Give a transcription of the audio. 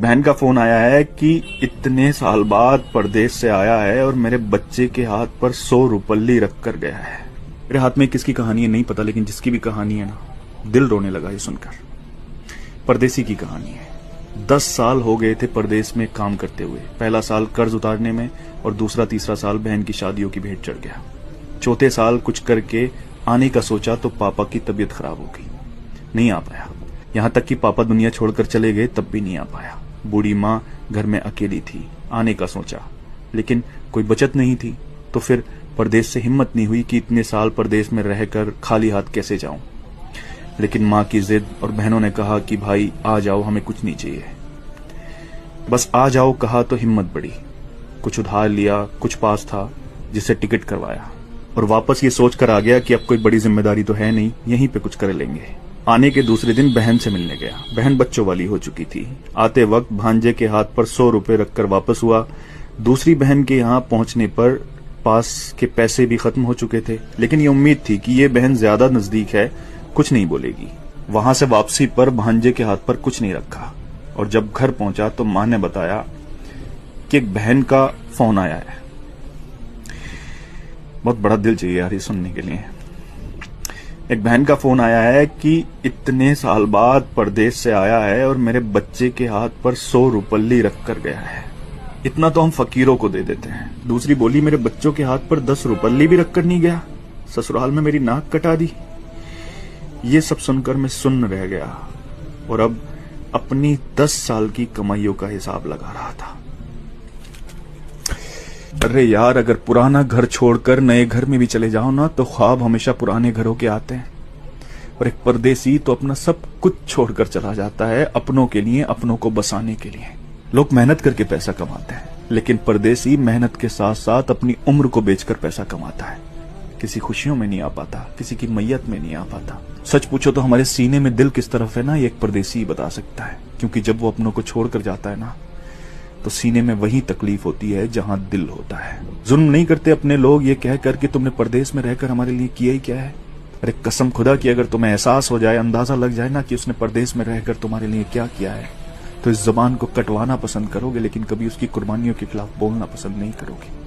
बहन का फोन आया है कि इतने साल बाद परदेश से आया है और मेरे बच्चे के हाथ पर 100 रुपल्ली रख कर गया है। मेरे हाथ में किसकी कहानी है नहीं पता, लेकिन जिसकी भी कहानी है ना, दिल रोने लगा ये सुनकर। परदेसी की कहानी है। 10 साल हो गए थे परदेश में काम करते हुए। पहला साल कर्ज उतारने में और दूसरा तीसरा साल बहन की शादियों की भेंट चढ़ गया। चौथे साल कुछ करके आने का सोचा तो पापा की तबीयत खराब हो गई, नहीं आ पाया। यहां तक कि पापा दुनिया छोड़कर चले गए तब भी नहीं आ पाया। बूढ़ी माँ घर में अकेली थी। आने का सोचा लेकिन कोई बचत नहीं थी, तो फिर परदेश से हिम्मत नहीं हुई कि इतने साल परदेश में रहकर खाली हाथ कैसे जाऊं। लेकिन माँ की जिद और बहनों ने कहा कि भाई आ जाओ, हमें कुछ नहीं चाहिए, बस आ जाओ कहा तो हिम्मत बढ़ी। कुछ उधार लिया, कुछ पास था जिससे टिकट करवाया और वापस ये सोचकर आ गया कि अब कोई बड़ी जिम्मेदारी तो है नहीं, यहीं पे कुछ कर लेंगे। आने के दूसरे दिन बहन से मिलने गया। बहन बच्चों वाली हो चुकी थी। आते वक्त भांजे के हाथ पर 100 रुपए रखकर वापस हुआ। दूसरी बहन के यहाँ पहुंचने पर पास के पैसे भी खत्म हो चुके थे, लेकिन ये उम्मीद थी कि ये बहन ज्यादा नजदीक है, कुछ नहीं बोलेगी। वहां से वापसी पर भांजे के हाथ पर कुछ नहीं रखा और जब घर पहुंचा तो मां ने बताया कि एक बहन का फोन आया है। बहुत बड़ा दिल चाहिए यार ये सुनने के लिए। एक बहन का फोन आया है कि इतने साल बाद परदेश से आया है और मेरे बच्चे के हाथ पर 100 रुपल्ली रख कर गया है। इतना तो हम फकीरों को दे देते हैं। दूसरी बोली, मेरे बच्चों के हाथ पर 10 रुपल्ली भी रख कर नहीं गया, ससुराल में मेरी नाक कटा दी। ये सब सुनकर मैं सुन्न रह गया और अब अपनी 10 साल की कमाइयों का हिसाब लगा रहा था। अरे यार, अगर पुराना घर छोड़कर नए घर में भी चले जाओ ना तो ख्वाब हमेशा पुराने घरों के आते हैं। और एक परदेसी तो अपना सब कुछ छोड़कर चला जाता है अपनों के लिए, अपनों को बसाने के लिए। लोग मेहनत करके पैसा कमाते हैं, लेकिन परदेसी मेहनत के साथ साथ अपनी उम्र को बेचकर पैसा कमाता है। किसी खुशियों में नहीं आ पाता, किसी की मैयत में नहीं आ पाता। सच पूछो तो हमारे सीने में दिल किस तरफ है ना, ये एक परदेसी ही बता सकता है। क्योंकि जब वो अपनों को छोड़कर जाता है ना तो सीने में वही तकलीफ होती है जहां दिल होता है। जुल्म नहीं करते अपने लोग ये कहकर कि तुमने परदेश में रहकर हमारे लिए किया ही क्या है। अरे कसम खुदा की, अगर तुम्हें एहसास हो जाए, अंदाजा लग जाए ना कि उसने परदेश में रहकर तुम्हारे लिए क्या किया है, तो इस जुबान को कटवाना पसंद करोगे, लेकिन कभी उसकी कुर्बानियों के खिलाफ बोलना पसंद नहीं करोगे।